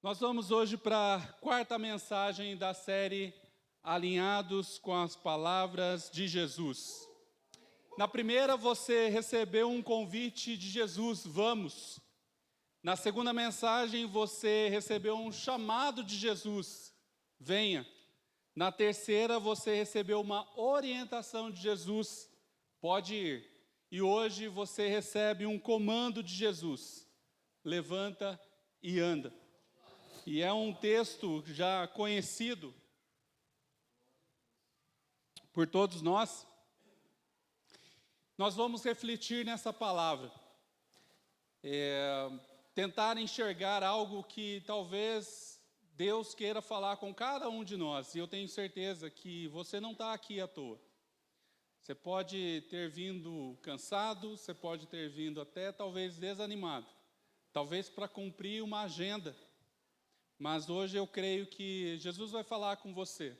Nós vamos hoje para a quarta mensagem da série Alinhados com as Palavras de Jesus. Na primeira você recebeu um convite de Jesus, vamos. Na segunda mensagem você recebeu um chamado de Jesus, venha. Na terceira você recebeu uma orientação de Jesus, pode ir. E hoje você recebe um comando de Jesus, levanta e anda. E é um texto já conhecido por todos nós. Nós vamos refletir nessa palavra. Tentar enxergar algo que talvez Deus queira falar com cada um de nós. E eu tenho certeza que você não está aqui à toa. Você pode ter vindo cansado, você pode ter vindo até talvez desanimado. Talvez para cumprir uma agenda. Mas hoje eu creio que Jesus vai falar com você.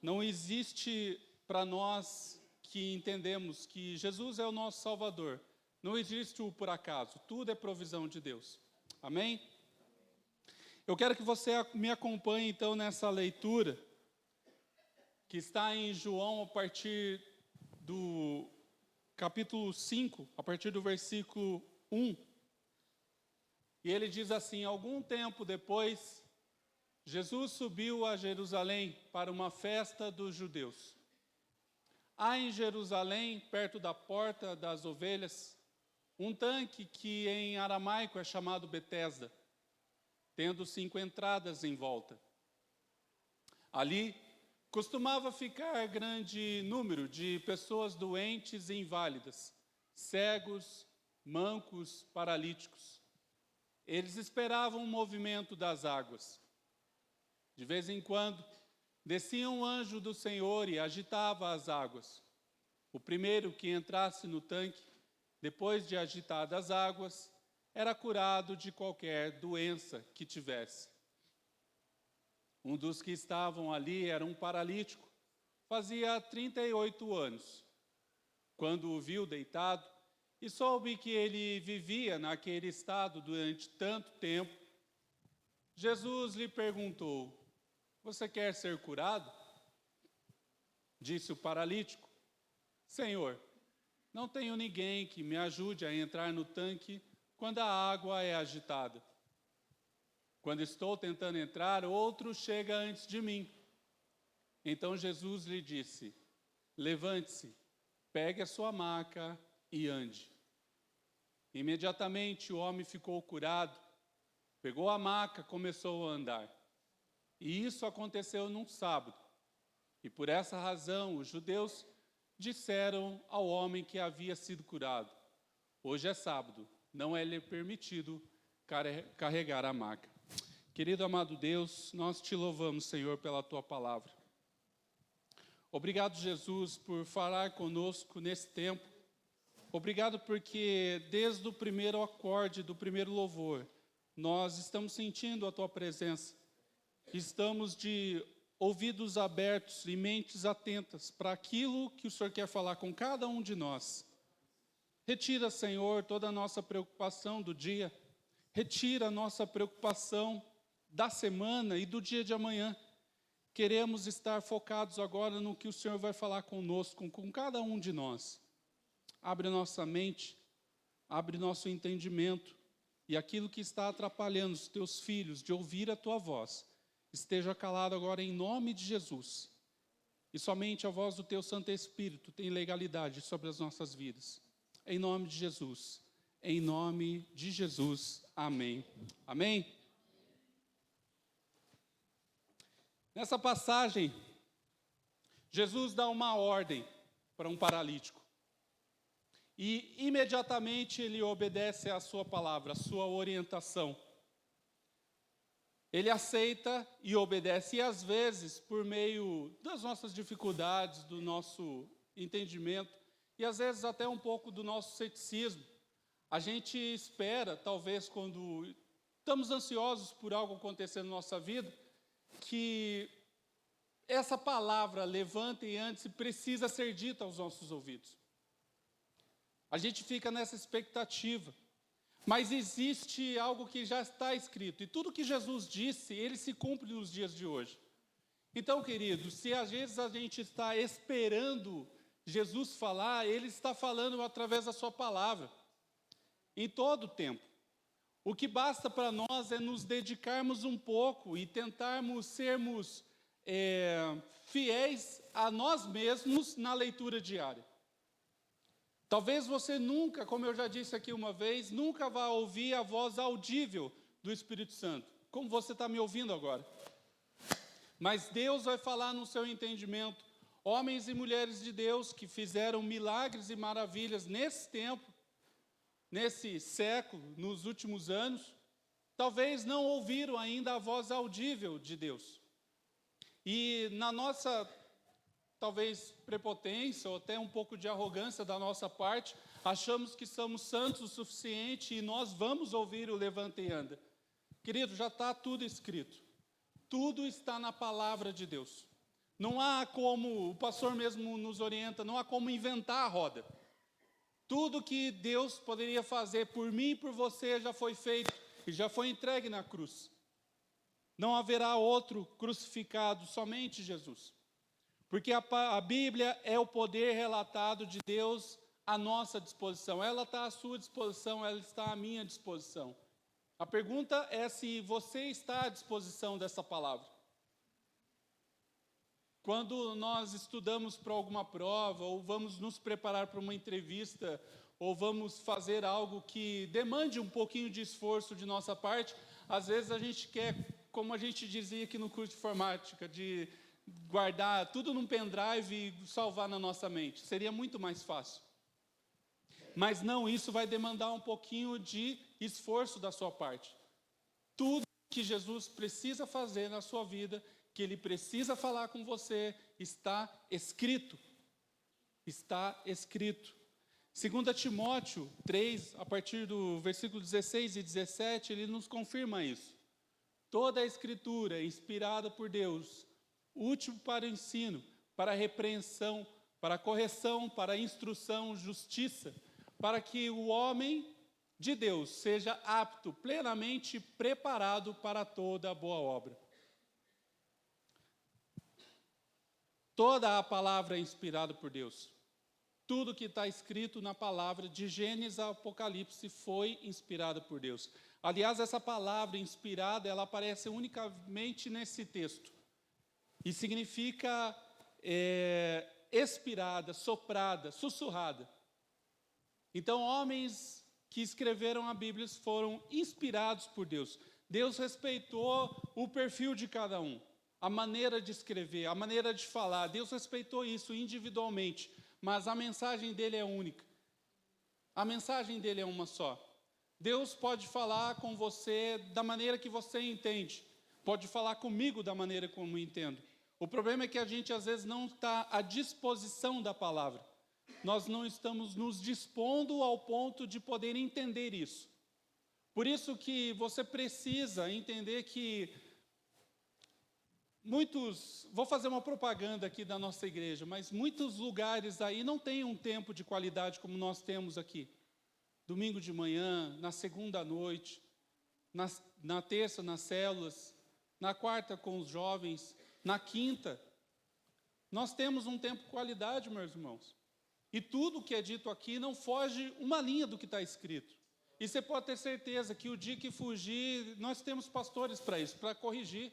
Não existe para nós que entendemos que Jesus é o nosso Salvador. Não existe o por acaso. Tudo é provisão de Deus. Amém? Eu quero que você me acompanhe então nessa leitura que está em João a partir do capítulo 5, a partir do versículo 1. E ele diz assim: algum tempo depois, Jesus subiu a Jerusalém para uma festa dos judeus. Há em Jerusalém, perto da porta das ovelhas, um tanque que em aramaico é chamado Betesda, tendo 5 entradas em volta. Ali costumava ficar grande número de pessoas doentes e inválidas, cegos, mancos, paralíticos. Eles esperavam o movimento das águas. De vez em quando, descia um anjo do Senhor e agitava as águas. O primeiro que entrasse no tanque, depois de agitadas as águas, era curado de qualquer doença que tivesse. Um dos que estavam ali era um paralítico, fazia 38 anos. Quando o viu deitado, e soube que ele vivia naquele estado durante tanto tempo, Jesus lhe perguntou: você quer ser curado? Disse o paralítico: Senhor, não tenho ninguém que me ajude a entrar no tanque quando a água é agitada. Quando estou tentando entrar, outro chega antes de mim. Então Jesus lhe disse: levante-se, pegue a sua maca e ande. Imediatamente o homem ficou curado, pegou a maca e começou a andar. E isso aconteceu num sábado. E por essa razão os judeus disseram ao homem que havia sido curado: hoje é sábado, não é lhe permitido carregar a maca. Querido amado Deus, nós te louvamos, Senhor, pela tua palavra. Obrigado, Jesus, por falar conosco nesse tempo. Obrigado porque desde o primeiro acorde, do primeiro louvor, nós estamos sentindo a tua presença. Estamos de ouvidos abertos e mentes atentas para aquilo que o Senhor quer falar com cada um de nós. Retira, Senhor, toda a nossa preocupação do dia. Retira a nossa preocupação da semana e do dia de amanhã. Queremos estar focados agora no que o Senhor vai falar conosco, com cada um de nós. Abre nossa mente, abre nosso entendimento, e aquilo que está atrapalhando os teus filhos de ouvir a tua voz, esteja calado agora em nome de Jesus. E somente a voz do teu Santo Espírito tem legalidade sobre as nossas vidas. Em nome de Jesus. Em nome de Jesus. Amém. Amém? Nessa passagem, Jesus dá uma ordem para um paralítico. E imediatamente ele obedece à sua palavra, à sua orientação. Ele aceita e obedece, e às vezes, por meio das nossas dificuldades, do nosso entendimento, e às vezes até um pouco do nosso ceticismo, a gente espera, talvez quando estamos ansiosos por algo acontecer na nossa vida, que essa palavra, levante e ande-se, precisa ser dita aos nossos ouvidos. A gente fica nessa expectativa. Mas existe algo que já está escrito, e tudo que Jesus disse, ele se cumpre nos dias de hoje. Então, queridos, se às vezes a gente está esperando Jesus falar, ele está falando através da sua palavra, em todo o tempo. O que basta para nós é nos dedicarmos um pouco e tentarmos sermos fiéis a nós mesmos na leitura diária. Talvez você nunca, como eu já disse aqui uma vez, nunca vá ouvir a voz audível do Espírito Santo, como você está me ouvindo agora. Mas Deus vai falar no seu entendimento. Homens e mulheres de Deus que fizeram milagres e maravilhas nesse tempo, nesse século, nos últimos anos, talvez não ouviram ainda a voz audível de Deus. E na nossa, talvez, prepotência ou até um pouco de arrogância da nossa parte, achamos que somos santos o suficiente e nós vamos ouvir o levanta e anda. Querido, já está tudo escrito. Tudo está na palavra de Deus. Não há como, o pastor mesmo nos orienta, não há como inventar a roda. Tudo que Deus poderia fazer por mim e por você já foi feito e já foi entregue na cruz. Não haverá outro crucificado, somente Jesus. Porque a Bíblia é o poder relatado de Deus à nossa disposição. Ela está à sua disposição, ela está à minha disposição. A pergunta é se você está à disposição dessa palavra. Quando nós estudamos para alguma prova, ou vamos nos preparar para uma entrevista, ou vamos fazer algo que demande um pouquinho de esforço de nossa parte, às vezes a gente quer, como a gente dizia aqui no curso de informática, de guardar tudo num pendrive e salvar na nossa mente. Seria muito mais fácil. Mas não, isso vai demandar um pouquinho de esforço da sua parte. Tudo que Jesus precisa fazer na sua vida, que Ele precisa falar com você, está escrito. Está escrito. 2 Timóteo 3, a partir do versículo 16 e 17, ele nos confirma isso. Toda a Escritura é inspirada por Deus, útil para o ensino, para a repreensão, para a correção, para a instrução, justiça, para que o homem de Deus seja apto, plenamente preparado para toda a boa obra. Toda a palavra é inspirada por Deus. Tudo que está escrito na palavra, de Gênesis a Apocalipse, foi inspirado por Deus. Aliás, essa palavra inspirada, ela aparece unicamente nesse texto. E significa expirada, soprada, sussurrada. Então, homens que escreveram a Bíblia foram inspirados por Deus. Deus respeitou o perfil de cada um, a maneira de escrever, a maneira de falar. Deus respeitou isso individualmente, mas a mensagem dele é única. A mensagem dele é uma só. Deus pode falar com você da maneira que você entende, pode falar comigo da maneira como eu entendo. O problema é que a gente às vezes não está à disposição da palavra. Nós não estamos nos dispondo ao ponto de poder entender isso. Por isso que você precisa entender que vou fazer uma propaganda aqui da nossa igreja, mas muitos lugares aí não têm um tempo de qualidade como nós temos aqui. Domingo de manhã, na segunda à noite, na terça nas células, na quarta com os jovens, na quinta. Nós temos um tempo de qualidade, meus irmãos. E tudo que é dito aqui não foge uma linha do que está escrito. E você pode ter certeza que o dia que fugir, nós temos pastores para isso, para corrigir,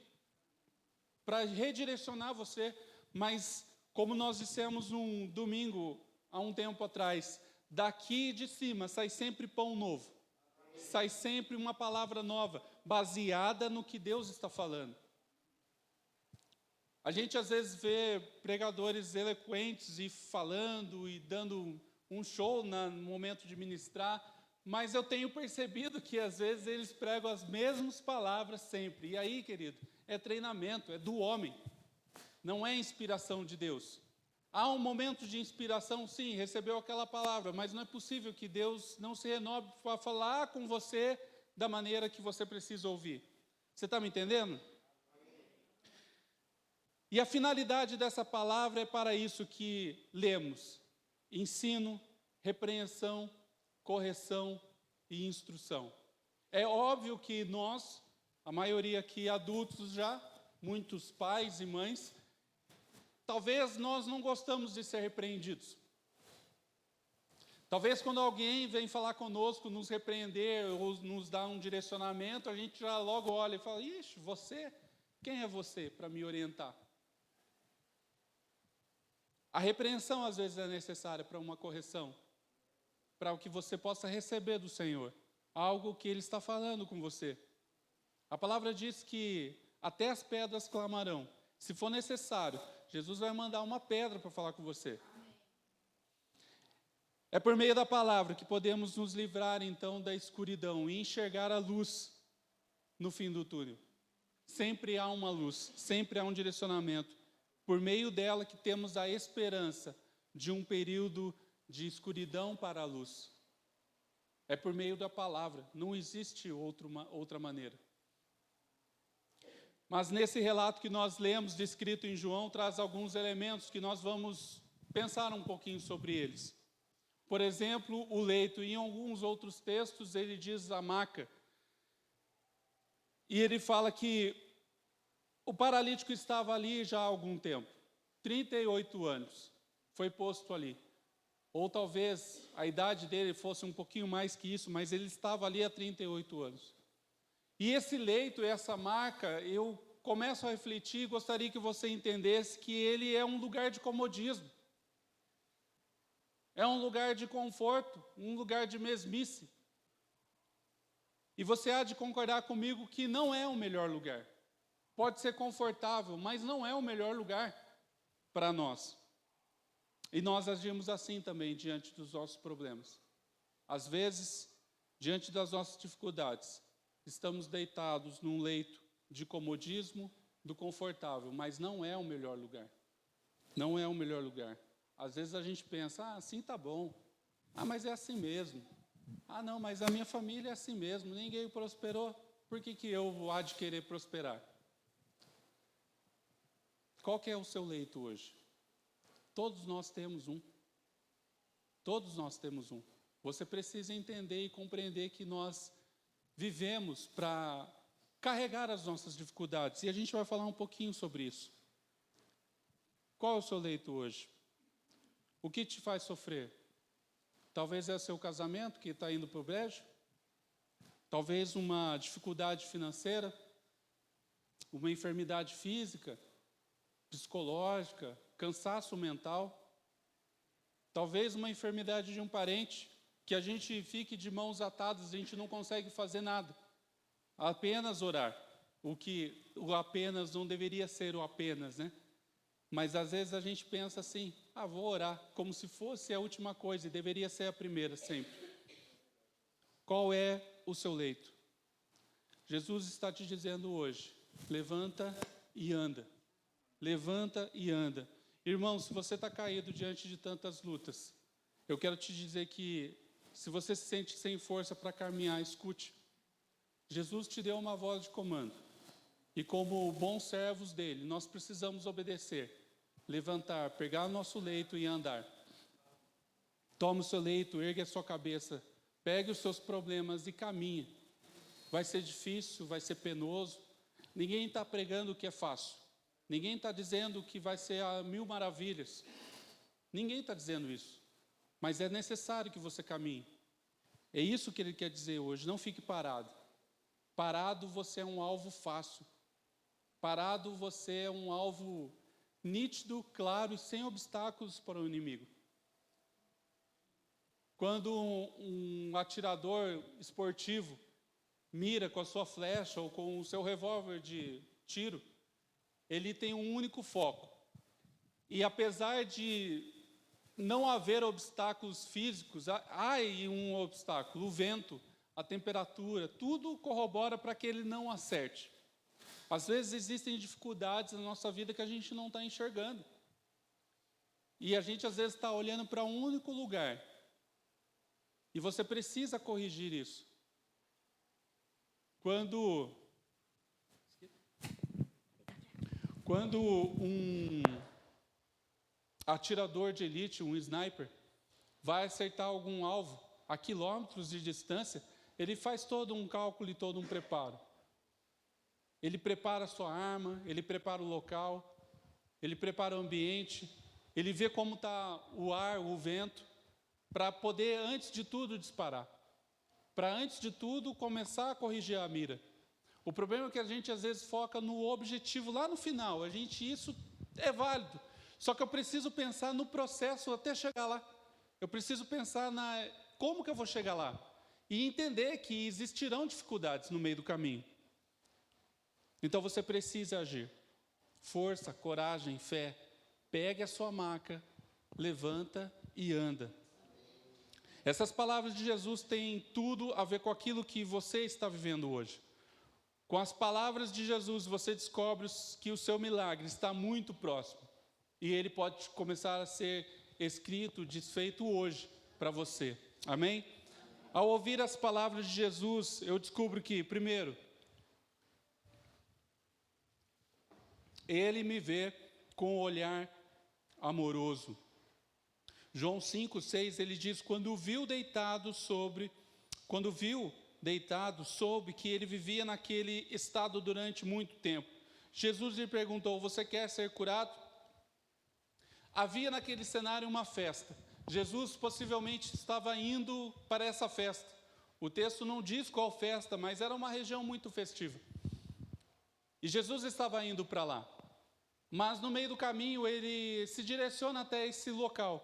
para redirecionar você. Mas, como nós dissemos um domingo, há um tempo atrás, daqui de cima sai sempre pão novo. Sai sempre uma palavra nova, baseada no que Deus está falando. A gente às vezes vê pregadores eloquentes e falando e dando um show no momento de ministrar, mas eu tenho percebido que às vezes eles pregam as mesmas palavras sempre. E aí, querido, é treinamento, é do homem, não é inspiração de Deus. Há um momento de inspiração, sim, recebeu aquela palavra, mas não é possível que Deus não se renove para falar com você da maneira que você precisa ouvir. Você está me entendendo? E a finalidade dessa palavra é para isso que lemos: ensino, repreensão, correção, e instrução. É óbvio que nós, a maioria aqui adultos já, muitos pais e mães, talvez nós não gostamos de ser repreendidos. Talvez quando alguém vem falar conosco, nos repreender ou nos dar um direcionamento, a gente já logo olha e fala, ixi, você? Quem é você para me orientar? A repreensão às vezes é necessária para uma correção, para o que você possa receber do Senhor, algo que Ele está falando com você. A palavra diz que até as pedras clamarão. Se for necessário, Jesus vai mandar uma pedra para falar com você. É por meio da palavra que podemos nos livrar então da escuridão e enxergar a luz no fim do túnel. Sempre há uma luz, sempre há um direcionamento. Por meio dela que temos a esperança de um período de escuridão para a luz. É por meio da palavra, não existe outra maneira. Mas nesse relato que nós lemos, descrito em João, traz alguns elementos que nós vamos pensar um pouquinho sobre eles. Por exemplo, o leito. Em alguns outros textos ele diz a maca. E ele fala que o paralítico estava ali já há algum tempo. 38 anos foi posto ali. Ou talvez a idade dele fosse um pouquinho mais que isso, mas ele estava ali há 38 anos. E esse leito, essa maca, eu começo a refletir e gostaria que você entendesse que ele é um lugar de comodismo. É um lugar de conforto, um lugar de mesmice. E você há de concordar comigo que não é o melhor lugar. Pode ser confortável, mas não é o melhor lugar para nós. E nós agimos assim também diante dos nossos problemas. Às vezes, diante das nossas dificuldades, estamos deitados num leito de comodismo, do confortável, mas não é o melhor lugar. Não é o melhor lugar. Às vezes a gente pensa, assim tá bom. Mas é assim mesmo. Não, mas a minha família é assim mesmo. Ninguém prosperou. Por que eu há de querer prosperar? Qual que é o seu leito hoje? Todos nós temos um. Todos nós temos um. Você precisa entender e compreender que nós vivemos para carregar as nossas dificuldades. E a gente vai falar um pouquinho sobre isso. Qual é o seu leito hoje? O que te faz sofrer? Talvez é o seu casamento que está indo para o brejo? Talvez uma dificuldade financeira? Uma enfermidade física? Psicológica? Cansaço mental? Talvez uma enfermidade de um parente, que a gente fique de mãos atadas, a gente não consegue fazer nada. Apenas orar. O apenas não deveria ser o apenas, né? Mas às vezes a gente pensa assim, vou orar, como se fosse a última coisa, e deveria ser a primeira sempre. Qual é o seu leito? Jesus está te dizendo hoje, levanta e anda. Levanta e anda. Irmão, se você está caído diante de tantas lutas, eu quero te dizer que, se você se sente sem força para caminhar, escute. Jesus te deu uma voz de comando. E como bons servos dele, nós precisamos obedecer, levantar, pegar o nosso leito e andar. Toma o seu leito, ergue a sua cabeça, pegue os seus problemas e caminhe. Vai ser difícil, vai ser penoso. Ninguém está pregando que é fácil. Ninguém está dizendo que vai ser a mil maravilhas. Ninguém está dizendo isso. Mas é necessário que você caminhe. É isso que ele quer dizer hoje, não fique parado. Parado você é um alvo fácil. Parado você é um alvo nítido, claro e sem obstáculos para o inimigo. Quando um atirador esportivo mira com a sua flecha ou com o seu revólver de tiro, ele tem um único foco. E apesar de não haver obstáculos físicos, há um obstáculo, o vento, a temperatura, tudo corrobora para que ele não acerte. Às vezes existem dificuldades na nossa vida que a gente não está enxergando. E a gente às vezes está olhando para um único lugar. E você precisa corrigir isso. Quando um atirador de elite, um sniper, vai acertar algum alvo a quilômetros de distância, ele faz todo um cálculo e todo um preparo. Ele prepara a sua arma, ele prepara o local, ele prepara o ambiente, ele vê como está o ar, o vento, para poder, antes de tudo, disparar. Para, antes de tudo, começar a corrigir a mira. O problema é que a gente, às vezes, foca no objetivo lá no final. Isso é válido. Só que eu preciso pensar no processo até chegar lá. Eu preciso pensar como que eu vou chegar lá. E entender que existirão dificuldades no meio do caminho. Então, você precisa agir. Força, coragem, fé. Pegue a sua maca, levanta e anda. Essas palavras de Jesus têm tudo a ver com aquilo que você está vivendo hoje. Com as palavras de Jesus, você descobre que o seu milagre está muito próximo. E ele pode começar a ser escrito, desfeito hoje para você. Amém? Ao ouvir as palavras de Jesus, eu descubro que, primeiro, ele me vê com um olhar amoroso. João 5,6, ele diz, quando viu deitado, soube que ele vivia naquele estado durante muito tempo. Jesus lhe perguntou, você quer ser curado? Havia naquele cenário uma festa. Jesus possivelmente estava indo para essa festa. O texto não diz qual festa, mas era uma região muito festiva. E Jesus estava indo para lá. Mas no meio do caminho ele se direciona até esse local.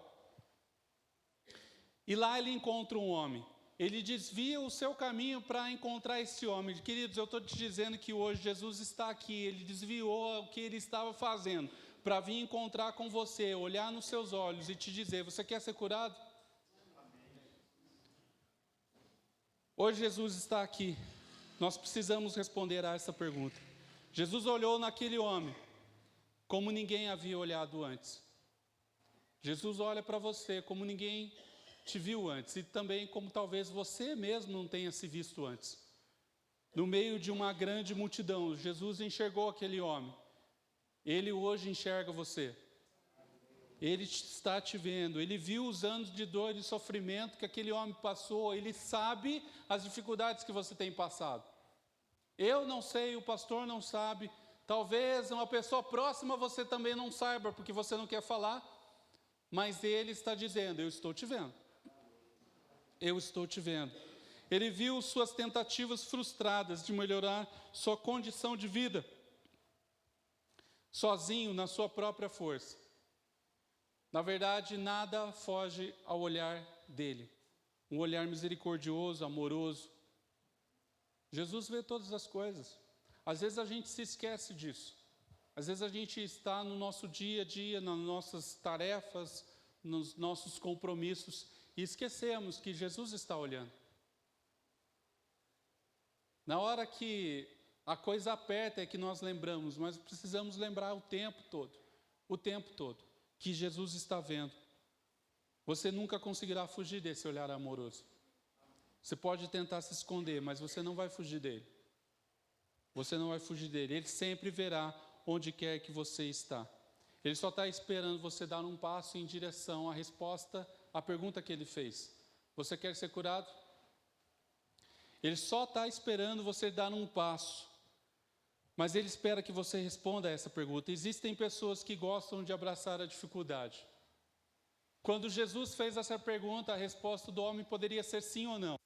E lá ele encontra um homem. Ele desvia o seu caminho para encontrar esse homem. Queridos, eu estou te dizendo que hoje Jesus está aqui. Ele desviou o que ele estava fazendo para vir encontrar com você, olhar nos seus olhos e te dizer, você quer ser curado? Hoje Jesus está aqui. Nós precisamos responder a essa pergunta. Jesus olhou naquele homem como ninguém havia olhado antes. Jesus olha para você como ninguém te viu antes, e também como talvez você mesmo não tenha se visto antes. No meio de uma grande multidão, Jesus enxergou aquele homem. Ele hoje enxerga você. Ele está te vendo. Ele viu os anos de dor e sofrimento que aquele homem passou. Ele sabe as dificuldades que você tem passado. Eu não sei, o pastor não sabe. Talvez uma pessoa próxima você também não saiba, porque você não quer falar. Mas ele está dizendo, eu estou te vendo. Eu estou te vendo. Ele viu suas tentativas frustradas de melhorar sua condição de vida, sozinho, na sua própria força. Na verdade, nada foge ao olhar dele. Um olhar misericordioso, amoroso. Jesus vê todas as coisas. Às vezes a gente se esquece disso. Às vezes a gente está no nosso dia a dia, nas nossas tarefas, nos nossos compromissos, e esquecemos que Jesus está olhando. Na hora que a coisa aperta é que nós lembramos, mas precisamos lembrar o tempo todo, que Jesus está vendo. Você nunca conseguirá fugir desse olhar amoroso. Você pode tentar se esconder, mas você não vai fugir dele. Você não vai fugir dele. Ele sempre verá onde quer que você está. Ele só está esperando você dar um passo em direção à resposta à pergunta que ele fez. Você quer ser curado? Ele só está esperando você dar um passo. Mas ele espera que você responda a essa pergunta. Existem pessoas que gostam de abraçar a dificuldade. Quando Jesus fez essa pergunta, a resposta do homem poderia ser sim ou não.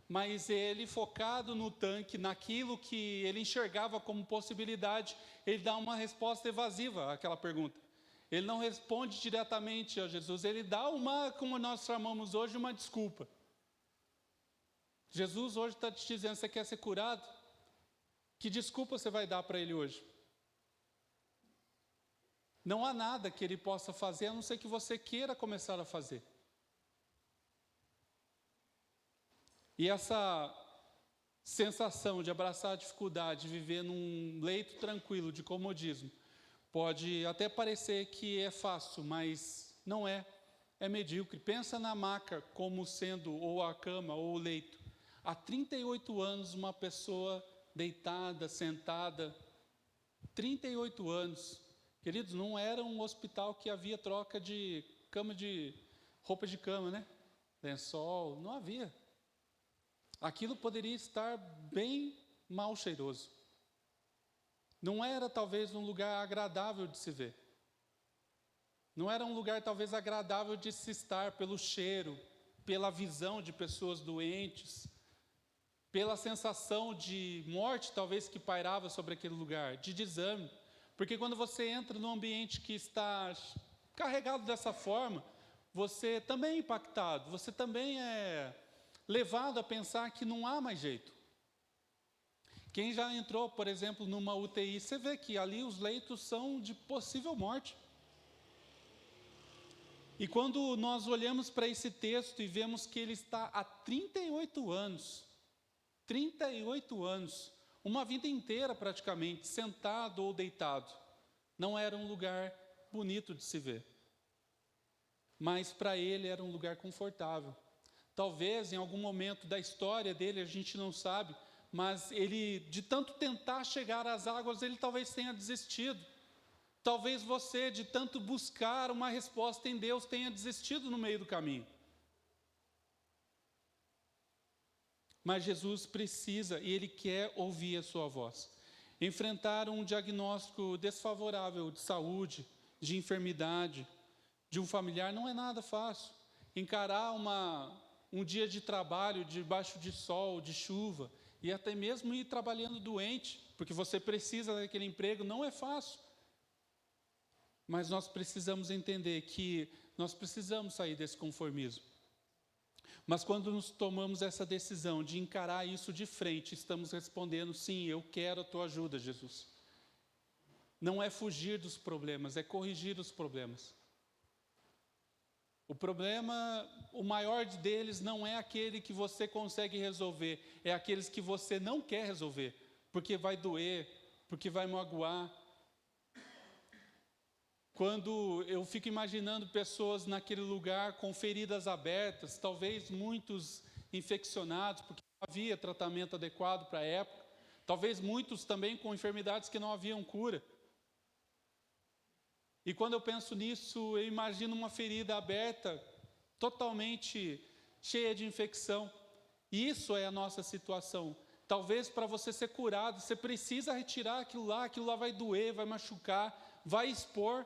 Mas ele, focado no tanque, naquilo que ele enxergava como possibilidade, ele dá uma resposta evasiva àquela pergunta. Ele não responde diretamente a Jesus, ele dá como nós chamamos hoje, uma desculpa. Jesus hoje está te dizendo, você quer ser curado? Que desculpa você vai dar para ele hoje? Não há nada que ele possa fazer, a não ser que você queira começar a fazer. E essa sensação de abraçar a dificuldade, de viver num leito tranquilo de comodismo, pode até parecer que é fácil, mas não é. É medíocre. Pensa na maca como sendo, ou a cama, ou o leito. Há 38 anos, uma pessoa deitada, sentada, 38 anos. Queridos, não era um hospital que havia troca de roupa de cama, né? Lençol, não havia. aquilo poderia estar bem mal cheiroso. Não era talvez um lugar agradável de se ver. Não era um lugar talvez agradável de se estar pelo cheiro, pela visão de pessoas doentes, pela sensação de morte talvez que pairava sobre aquele lugar, de desânimo. Porque quando você entra num ambiente que está carregado dessa forma, você também é impactado, você também é levado a pensar que não há mais jeito. Quem já entrou, por exemplo, numa UTI, você vê que ali os leitos são de possível morte. E quando nós olhamos para esse texto e vemos que ele está há 38 anos, uma vida inteira praticamente, sentado ou deitado, não era um lugar bonito de se ver. Mas para ele era um lugar confortável. Talvez em algum momento da história dele, a gente não sabe, mas ele, de tanto tentar chegar às águas, ele talvez tenha desistido. Talvez você, de tanto buscar uma resposta em Deus, tenha desistido no meio do caminho. Mas Jesus precisa e Ele quer ouvir a sua voz. Enfrentar um diagnóstico desfavorável de saúde, de enfermidade, de um familiar, não é nada fácil. Encarar um dia de trabalho debaixo de sol, de chuva, e até mesmo ir trabalhando doente, porque você precisa daquele emprego, não é fácil. Mas nós precisamos entender que nós precisamos sair desse conformismo. Mas quando nos tomamos essa decisão de encarar isso de frente, estamos respondendo, sim, eu quero a tua ajuda, Jesus. Não é fugir dos problemas, é corrigir os problemas. O problema, o maior deles não é aquele que você consegue resolver, é aqueles que você não quer resolver, porque vai doer, porque vai magoar. Quando eu fico imaginando pessoas naquele lugar com feridas abertas, talvez muitos infeccionados, porque não havia tratamento adequado para a época, talvez muitos também com enfermidades que não haviam cura. E quando eu penso nisso, eu imagino uma ferida aberta, totalmente cheia de infecção. E isso é a nossa situação. Talvez para você ser curado, você precisa retirar aquilo lá vai doer, vai machucar, vai expor.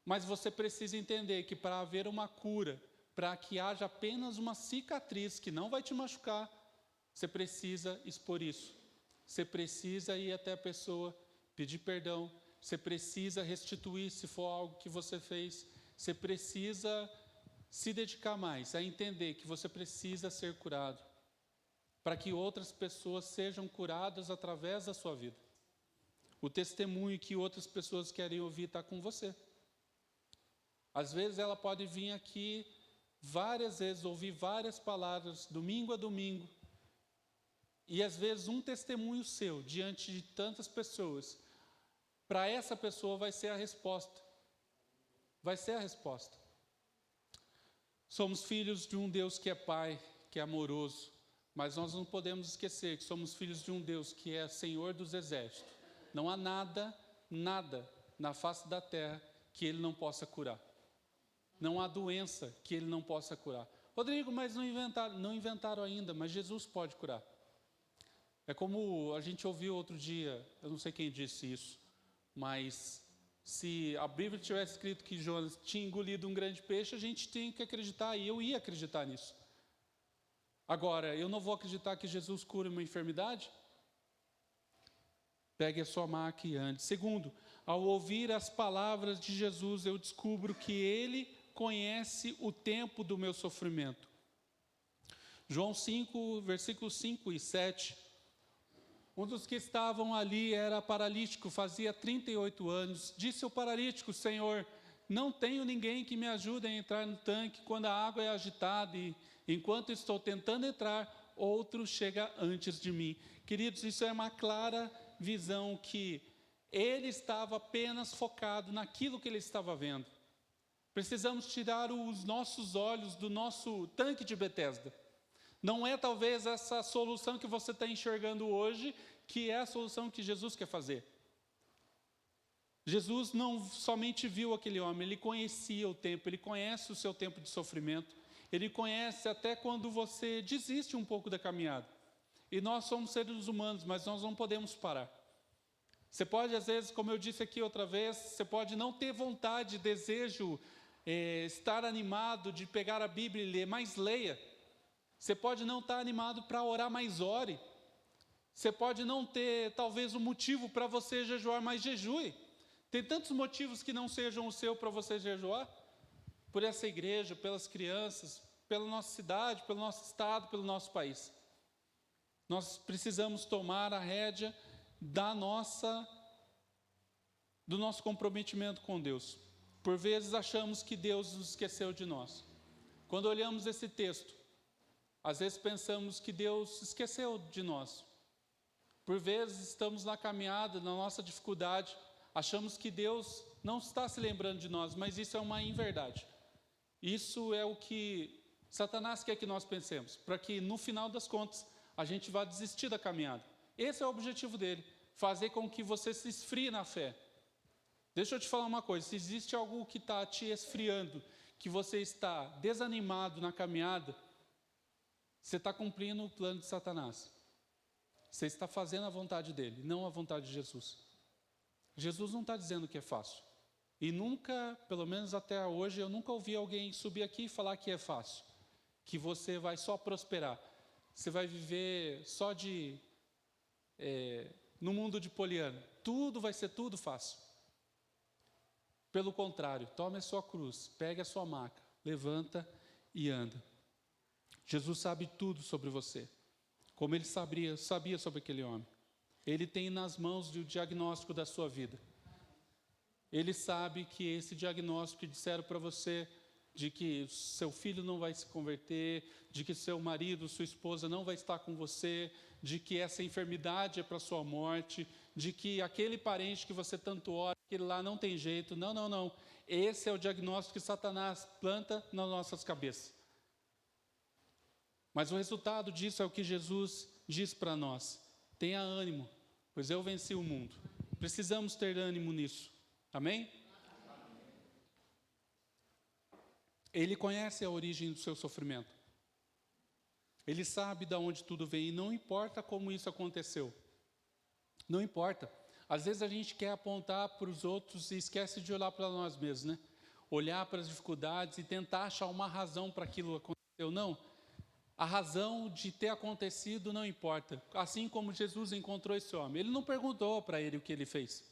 Mas você precisa entender que para haver uma cura, para que haja apenas uma cicatriz que não vai te machucar, você precisa expor isso. Você precisa ir até a pessoa, pedir perdão. Você precisa restituir se for algo que você fez. Você precisa se dedicar mais a entender que você precisa ser curado, para que outras pessoas sejam curadas através da sua vida. O testemunho que outras pessoas querem ouvir está com você. Às vezes ela pode vir aqui várias vezes, ouvir várias palavras, domingo a domingo, e às vezes um testemunho seu, diante de tantas pessoas, para essa pessoa vai ser a resposta. Vai ser a resposta. Somos filhos de um Deus que é Pai, que é amoroso, mas nós não podemos esquecer que somos filhos de um Deus que é Senhor dos exércitos. Não há nada na face da terra que Ele não possa curar. Não há doença que Ele não possa curar. Rodrigo, mas não inventaram ainda, mas Jesus pode curar. É como a gente ouviu outro dia, eu não sei quem disse isso, mas se a Bíblia tivesse escrito que Jonas tinha engolido um grande peixe, a gente tinha que acreditar, e eu ia acreditar nisso. Agora, eu não vou acreditar que Jesus cura uma enfermidade? Pegue a sua maca e ande. Segundo, ao ouvir as palavras de Jesus, eu descubro que Ele conhece o tempo do meu sofrimento. João 5, versículos 5 e 7. Um dos que estavam ali era paralítico, fazia 38 anos. Disse ao paralítico, Senhor, não tenho ninguém que me ajude a entrar no tanque quando a água é agitada e enquanto estou tentando entrar, outro chega antes de mim. Queridos, isso é uma clara visão que ele estava apenas focado naquilo que ele estava vendo. Precisamos tirar os nossos olhos do nosso tanque de Betesda. Não é talvez essa solução que você está enxergando hoje, que é a solução que Jesus quer fazer. Jesus não somente viu aquele homem, Ele conhecia o tempo, Ele conhece o seu tempo de sofrimento. Ele conhece até quando você desiste um pouco da caminhada. E nós somos seres humanos, mas nós não podemos parar. Você pode, às vezes, como eu disse aqui outra vez, você pode não ter vontade, desejo, estar animado de pegar a Bíblia e ler, mas leia. Você pode não estar animado para orar, mas ore. Você pode não ter, talvez, um motivo para você jejuar, mas jejue. Tem tantos motivos que não sejam o seu para você jejuar. Por essa igreja, pelas crianças, pela nossa cidade, pelo nosso estado, pelo nosso país. Nós precisamos tomar a rédea do nosso comprometimento com Deus. Por vezes achamos que Deus nos esqueceu de nós. Quando olhamos esse texto, às vezes pensamos que Deus esqueceu de nós. Por vezes estamos na caminhada, na nossa dificuldade, achamos que Deus não está se lembrando de nós, mas isso é uma inverdade. Isso é o que Satanás quer que nós pensemos, para que no final das contas a gente vá desistir da caminhada. Esse é o objetivo dele, fazer com que você se esfrie na fé. Deixa eu te falar uma coisa, se existe algo que está te esfriando, que você está desanimado na caminhada, você está cumprindo o plano de Satanás. Você está fazendo a vontade dele, não a vontade de Jesus. Jesus não está dizendo que é fácil. E nunca, pelo menos até hoje, eu nunca ouvi alguém subir aqui e falar que é fácil. Que você vai só prosperar. Você vai viver só no mundo de Poliana. Tudo vai ser tudo fácil. Pelo contrário, tome a sua cruz, pegue a sua maca, levanta e anda. Jesus sabe tudo sobre você. Como ele sabia sobre aquele homem. Ele tem nas mãos o diagnóstico da sua vida. Ele sabe que esse diagnóstico que disseram para você, de que seu filho não vai se converter, de que seu marido, sua esposa não vai estar com você, de que essa enfermidade é para a sua morte, de que aquele parente que você tanto ora, aquele lá não tem jeito. Não. Esse é o diagnóstico que Satanás planta nas nossas cabeças. Mas o resultado disso é o que Jesus diz para nós. Tenha ânimo, pois eu venci o mundo. Precisamos ter ânimo nisso. Amém? Ele conhece a origem do seu sofrimento. Ele sabe de onde tudo vem e não importa como isso aconteceu. Não importa. Às vezes a gente quer apontar para os outros e esquece de olhar para nós mesmos, né? Olhar para as dificuldades e tentar achar uma razão para aquilo que aconteceu. Não. A razão de ter acontecido não importa. Assim como Jesus encontrou esse homem. Ele não perguntou para ele o que ele fez.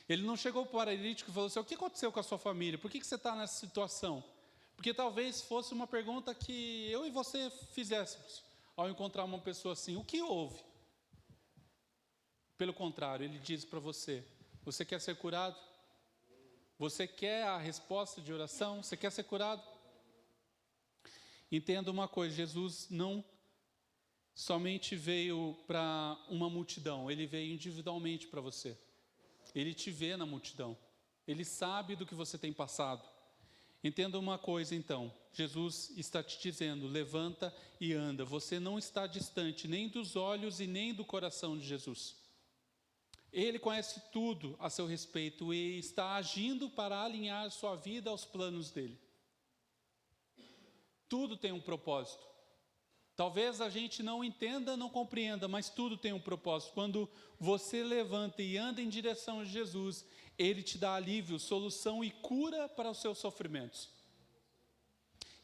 Ele não chegou para o paralítico e falou assim: o que aconteceu com a sua família? Por que você está nessa situação? Porque talvez fosse uma pergunta que eu e você fizéssemos ao encontrar uma pessoa assim. O que houve? Pelo contrário, ele diz para você: você quer ser curado? Você quer a resposta de oração? Você quer ser curado? Entenda uma coisa, Jesus não somente veio para uma multidão, ele veio individualmente para você. Ele te vê na multidão. Ele sabe do que você tem passado. Entenda uma coisa então, Jesus está te dizendo: levanta e anda. Você não está distante nem dos olhos e nem do coração de Jesus. Ele conhece tudo a seu respeito e está agindo para alinhar sua vida aos planos dele. Tudo tem um propósito. Talvez a gente não entenda, não compreenda, mas tudo tem um propósito. Quando você levanta e anda em direção a Jesus, Ele te dá alívio, solução e cura para os seus sofrimentos.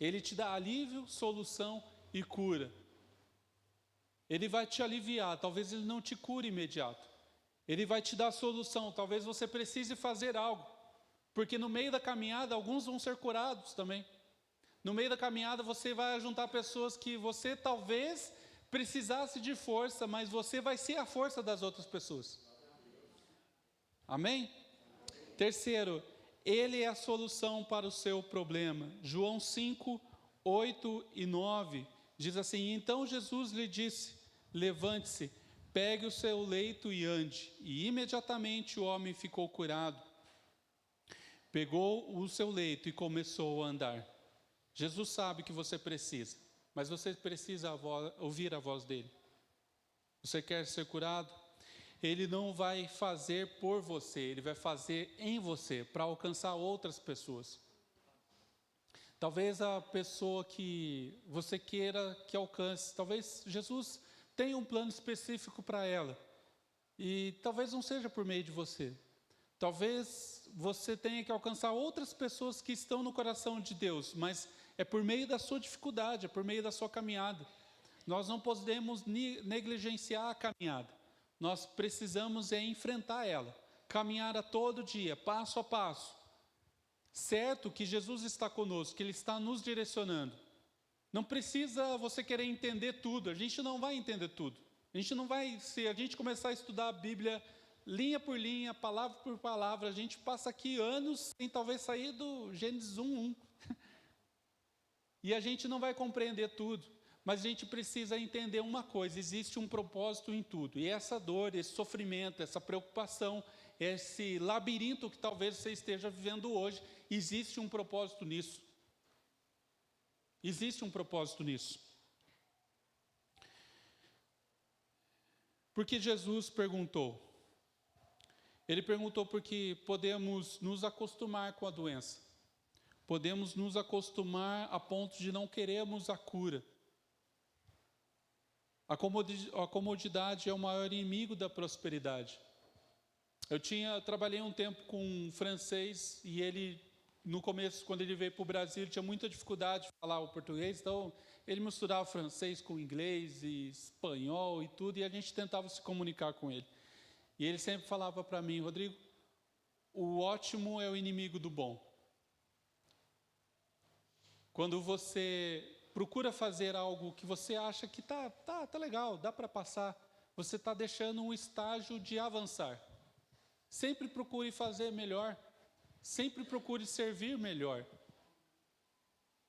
Ele te dá alívio, solução e cura. Ele vai te aliviar, talvez Ele não te cure imediato. Ele vai te dar solução, talvez você precise fazer algo. Porque no meio da caminhada, alguns vão ser curados também. No meio da caminhada você vai juntar pessoas que você talvez precisasse de força, mas você vai ser a força das outras pessoas. Amém? Terceiro, Ele é a solução para o seu problema. João 5, 8 e 9 diz assim: então Jesus lhe disse: levante-se, pegue o seu leito e ande. E imediatamente o homem ficou curado. Pegou o seu leito e começou a andar. Jesus sabe que você precisa, mas você precisa ouvir a voz dele. Você quer ser curado? Ele não vai fazer por você, ele vai fazer em você, para alcançar outras pessoas. Talvez a pessoa que você queira que alcance, talvez Jesus tenha um plano específico para ela. E talvez não seja por meio de você. Talvez você tenha que alcançar outras pessoas que estão no coração de Deus, mas é por meio da sua dificuldade, é por meio da sua caminhada. Nós não podemos negligenciar a caminhada. Nós precisamos enfrentar ela, caminhar a todo dia, passo a passo. Certo que Jesus está conosco, que Ele está nos direcionando. Não precisa você querer entender tudo, a gente não vai entender tudo. A gente não vai, se a gente começar a estudar a Bíblia linha por linha, palavra por palavra, a gente passa aqui anos sem talvez sair do Gênesis 1:1. E a gente não vai compreender tudo, mas a gente precisa entender uma coisa: existe um propósito em tudo. E essa dor, esse sofrimento, essa preocupação, esse labirinto que talvez você esteja vivendo hoje, existe um propósito nisso. Existe um propósito nisso. Porque Jesus perguntou. Ele perguntou porque podemos nos acostumar com a doença. Podemos nos acostumar a ponto de não querermos a cura. A comodidade é o maior inimigo da prosperidade. Eu trabalhei um tempo com um francês e ele, no começo, quando ele veio para o Brasil, ele tinha muita dificuldade de falar o português, então ele misturava francês com inglês e espanhol e tudo, e a gente tentava se comunicar com ele. E ele sempre falava para mim: Rodrigo, o ótimo é o inimigo do bom. Quando você procura fazer algo que você acha que tá legal, dá para passar, você está deixando um estágio de avançar. Sempre procure fazer melhor, sempre procure servir melhor.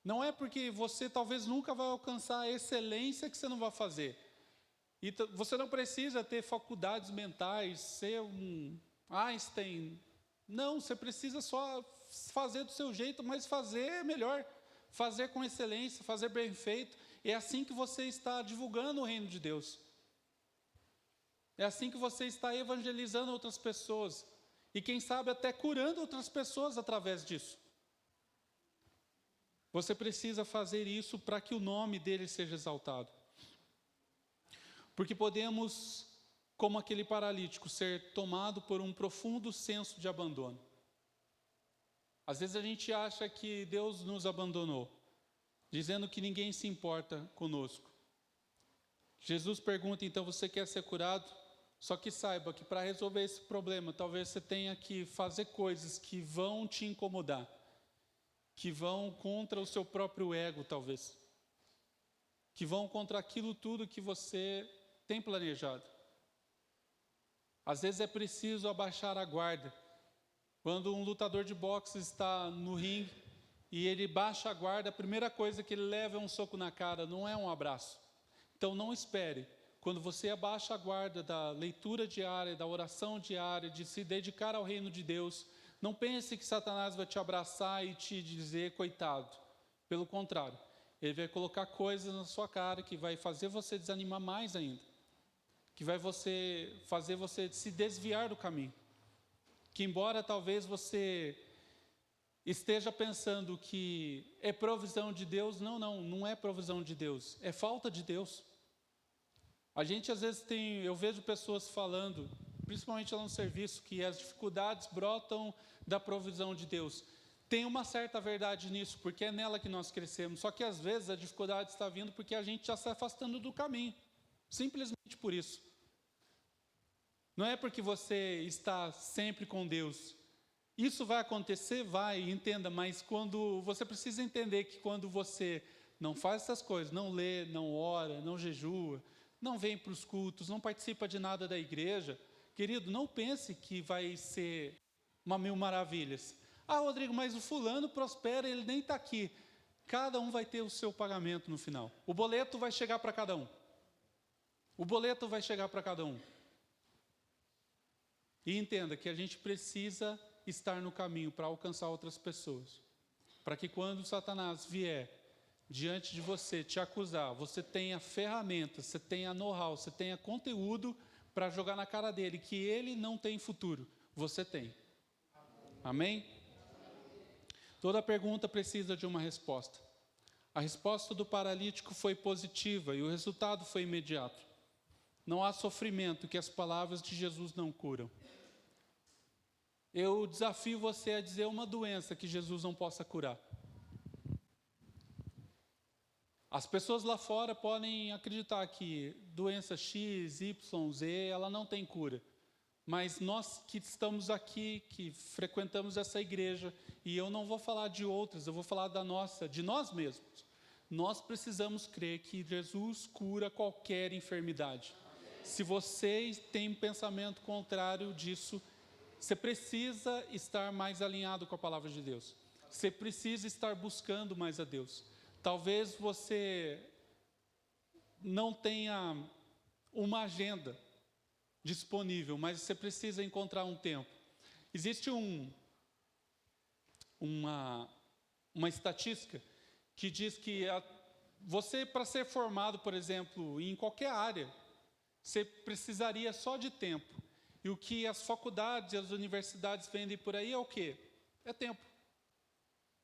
Não é porque você talvez nunca vai alcançar a excelência que você não vai fazer. E você não precisa ter faculdades mentais, ser um Einstein. Não, você precisa só fazer do seu jeito, mas fazer melhor. Fazer com excelência, fazer bem feito. É assim que você está divulgando o reino de Deus. É assim que você está evangelizando outras pessoas. E quem sabe até curando outras pessoas através disso. Você precisa fazer isso para que o nome dele seja exaltado. Porque podemos, como aquele paralítico, ser tomado por um profundo senso de abandono. Às vezes a gente acha que Deus nos abandonou, dizendo que ninguém se importa conosco. Jesus pergunta, então, você quer ser curado? Só que saiba que para resolver esse problema, talvez você tenha que fazer coisas que vão te incomodar, que vão contra o seu próprio ego, talvez, que vão contra aquilo tudo que você tem planejado. Às vezes é preciso abaixar a guarda. Quando um lutador de boxe está no ringue e ele baixa a guarda, a primeira coisa que ele leva é um soco na cara, não é um abraço. Então não espere. Quando você abaixa a guarda da leitura diária, da oração diária, de se dedicar ao reino de Deus, não pense que Satanás vai te abraçar e te dizer coitado. Pelo contrário, ele vai colocar coisas na sua cara que vai fazer você desanimar mais ainda. Que vai fazer você se desviar do caminho. Que embora talvez você esteja pensando que é provisão de Deus, não é provisão de Deus, é falta de Deus. A gente às vezes eu vejo pessoas falando, principalmente lá no serviço, que as dificuldades brotam da provisão de Deus. Tem uma certa verdade nisso, porque é nela que nós crescemos, só que às vezes a dificuldade está vindo porque a gente está se afastando do caminho, simplesmente por isso. Não é porque você está sempre com Deus. Isso vai acontecer? Vai, entenda, mas quando você precisa entender que quando você não faz essas coisas, não lê, não ora, não jejua, não vem para os cultos, não participa de nada da igreja, querido, não pense que vai ser uma mil maravilhas. Ah, Rodrigo, mas o fulano prospera, ele nem está aqui. Cada um vai ter o seu pagamento no final. O boleto vai chegar para cada um. O boleto vai chegar para cada um. E entenda que a gente precisa estar no caminho para alcançar outras pessoas. Para que quando Satanás vier diante de você te acusar, você tenha ferramentas, você tenha know-how, você tenha conteúdo para jogar na cara dele, que ele não tem futuro, você tem. Amém? Toda pergunta precisa de uma resposta. A resposta do paralítico foi positiva e o resultado foi imediato. Não há sofrimento que as palavras de Jesus não curam. Eu desafio você a dizer uma doença que Jesus não possa curar. As pessoas lá fora podem acreditar que doença X, Y, Z, ela não tem cura. Mas nós que estamos aqui, que frequentamos essa igreja, e eu não vou falar de outras, eu vou falar da nossa, de nós mesmos. Nós precisamos crer que Jesus cura qualquer enfermidade. Se você tem um pensamento contrário disso, você precisa estar mais alinhado com a palavra de Deus. Você precisa estar buscando mais a Deus. Talvez você não tenha uma agenda disponível, mas você precisa encontrar um tempo. Existe uma estatística que diz que você, para ser formado, por exemplo, em qualquer área, você precisaria só de tempo. E o que as faculdades e as universidades vendem por aí é o quê? É tempo.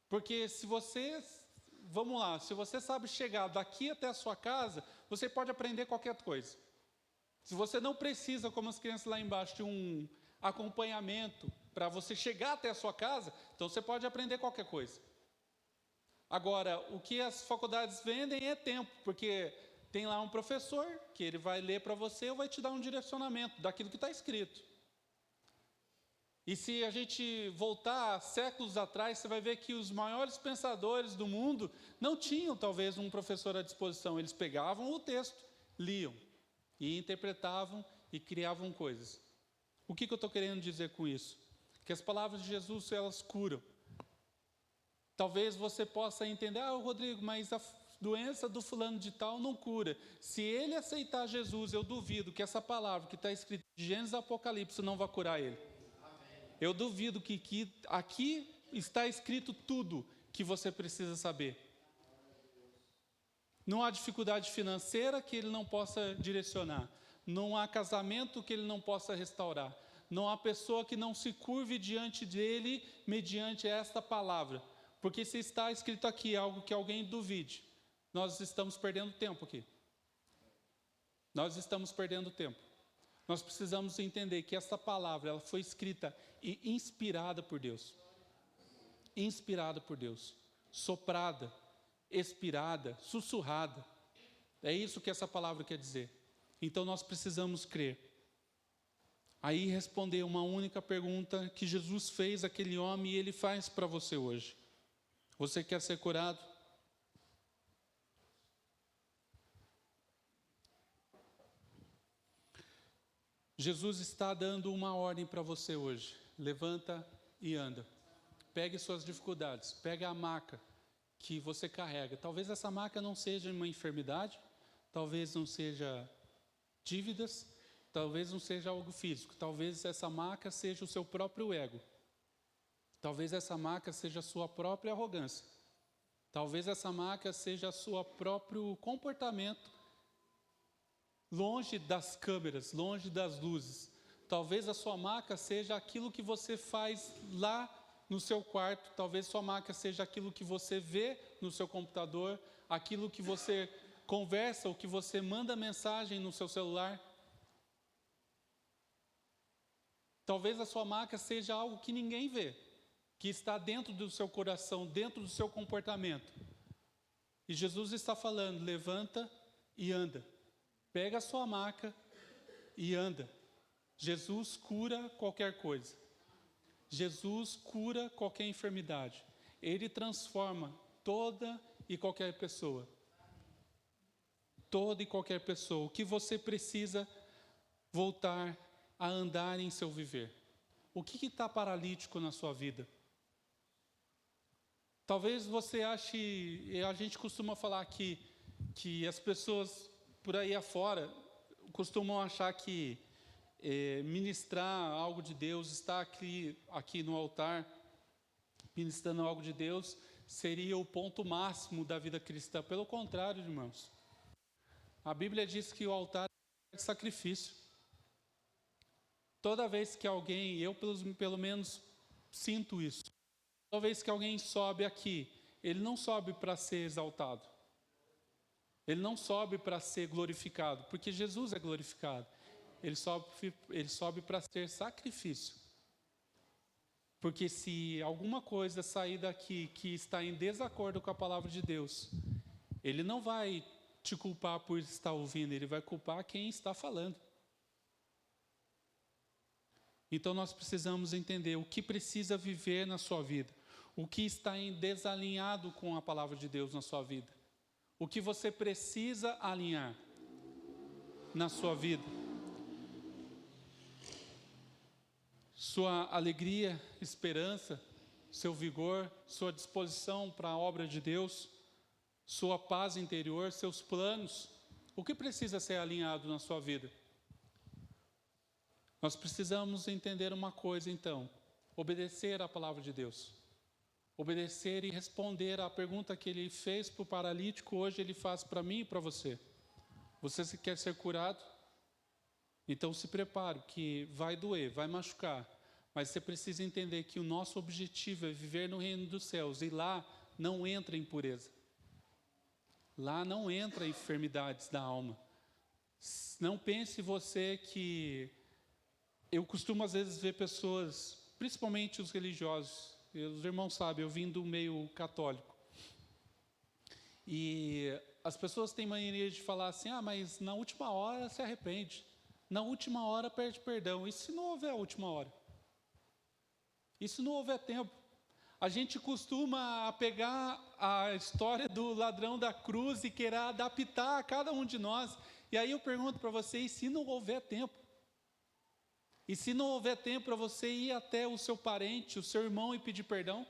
Porque se você sabe chegar daqui até a sua casa, você pode aprender qualquer coisa. Se você não precisa, como as crianças lá embaixo, de um acompanhamento para você chegar até a sua casa, então você pode aprender qualquer coisa. Agora, o que as faculdades vendem é tempo, porque tem lá um professor que ele vai ler para você ou vai te dar um direcionamento daquilo que está escrito. E se a gente voltar séculos atrás, você vai ver que os maiores pensadores do mundo não tinham talvez um professor à disposição. Eles pegavam o texto, liam e interpretavam e criavam coisas. O que eu estou querendo dizer com isso? Que as palavras de Jesus, elas curam. Talvez você possa entender, Rodrigo, mas a doença do fulano de tal não cura. Se ele aceitar Jesus, eu duvido que essa palavra que está escrita de Gênesis e Apocalipse não vai curar ele. Eu duvido que aqui está escrito tudo que você precisa saber. Não há dificuldade financeira que ele não possa direcionar. Não há casamento que ele não possa restaurar. Não há pessoa que não se curve diante dele mediante esta palavra. Porque se está escrito aqui algo que alguém duvide, nós estamos perdendo tempo aqui. Nós estamos perdendo tempo. Nós precisamos entender que essa palavra ela foi escrita e inspirada por Deus. Inspirada por Deus. Soprada, expirada, sussurrada. É isso que essa palavra quer dizer. Então nós precisamos crer. Aí responder uma única pergunta que Jesus fez àquele homem e ele faz para você hoje. Você quer ser curado? Jesus está dando uma ordem para você hoje. Levanta e anda. Pegue suas dificuldades. Pegue a maca que você carrega. Talvez essa maca não seja uma enfermidade. Talvez não seja dívidas. Talvez não seja algo físico. Talvez essa maca seja o seu próprio ego. Talvez essa maca seja a sua própria arrogância. Talvez essa maca seja o seu próprio comportamento longe das câmeras, longe das luzes. Talvez a sua maca seja aquilo que você faz lá no seu quarto. Talvez sua maca seja aquilo que você vê no seu computador, aquilo que você conversa ou que você manda mensagem no seu celular. Talvez a sua maca seja algo que ninguém vê, que está dentro do seu coração, dentro do seu comportamento. E Jesus está falando, levanta e anda. Pega a sua maca e anda. Jesus cura qualquer coisa. Jesus cura qualquer enfermidade. Ele transforma toda e qualquer pessoa. Toda e qualquer pessoa. O que você precisa voltar a andar em seu viver? O que está paralítico na sua vida? Talvez você ache, a gente costuma falar que as pessoas por aí afora costumam achar que ministrar algo de Deus, estar aqui no altar, ministrando algo de Deus, seria o ponto máximo da vida cristã. Pelo contrário, irmãos. A Bíblia diz que o altar é sacrifício. Toda vez que alguém, eu pelo menos sinto isso, vez que alguém sobe aqui, ele não sobe para ser exaltado. Ele não sobe para ser glorificado, porque Jesus é glorificado. Ele sobe para ser sacrifício. Porque se alguma coisa sair daqui que está em desacordo com a palavra de Deus, ele não vai te culpar por estar ouvindo, ele vai culpar quem está falando. Então nós precisamos entender o que precisa viver na sua vida, o que está em desalinhado com a palavra de Deus na sua vida, o que você precisa alinhar na sua vida. Sua alegria, esperança, seu vigor, sua disposição para a obra de Deus, sua paz interior, seus planos, o que precisa ser alinhado na sua vida? Nós precisamos entender uma coisa então, obedecer à palavra de Deus. Obedecer e responder à pergunta que ele fez para o paralítico, hoje ele faz para mim e para você. Você quer ser curado? Então se prepare, que vai doer, vai machucar. Mas você precisa entender que o nosso objetivo é viver no reino dos céus. E lá não entra impureza. Lá não entra enfermidades da alma. Não pense você que... Eu costumo às vezes ver pessoas, principalmente os religiosos. Os irmãos sabem, eu vim do meio católico. E as pessoas têm mania de falar assim, mas na última hora se arrepende. Na última hora pede perdão. E se não houver a última hora? E se não houver tempo? A gente costuma pegar a história do ladrão da cruz e querer adaptar a cada um de nós. E aí eu pergunto para vocês, se não houver tempo? E se não houver tempo para você ir até o seu parente, o seu irmão e pedir perdão?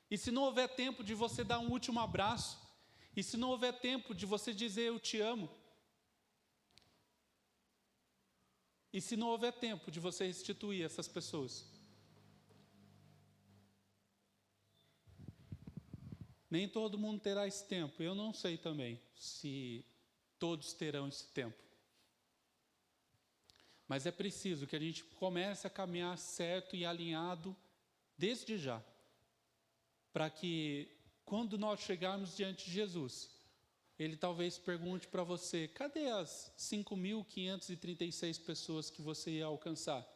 E se não houver tempo de você dar um último abraço? E se não houver tempo de você dizer eu te amo? E se não houver tempo de você restituir essas pessoas? Nem todo mundo terá esse tempo. Eu não sei também se todos terão esse tempo. Mas é preciso que a gente comece a caminhar certo e alinhado desde já. Para que quando nós chegarmos diante de Jesus, Ele talvez pergunte para você, cadê as 5.536 pessoas que você ia alcançar?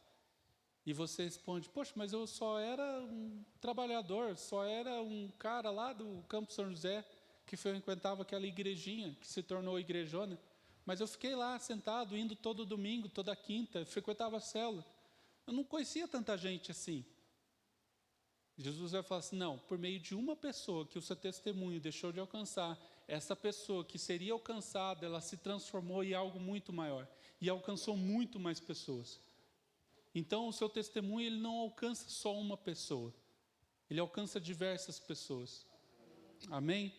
E você responde, poxa, mas eu só era um trabalhador, só era um cara lá do Campo São José, que frequentava aquela igrejinha, que se tornou igrejona. Mas eu fiquei lá sentado, indo todo domingo, toda quinta, frequentava a célula. Eu não conhecia tanta gente assim. Jesus vai falar assim, não, por meio de uma pessoa que o seu testemunho deixou de alcançar, essa pessoa que seria alcançada, ela se transformou em algo muito maior. E alcançou muito mais pessoas. Então o seu testemunho ele não alcança só uma pessoa. Ele alcança diversas pessoas. Amém?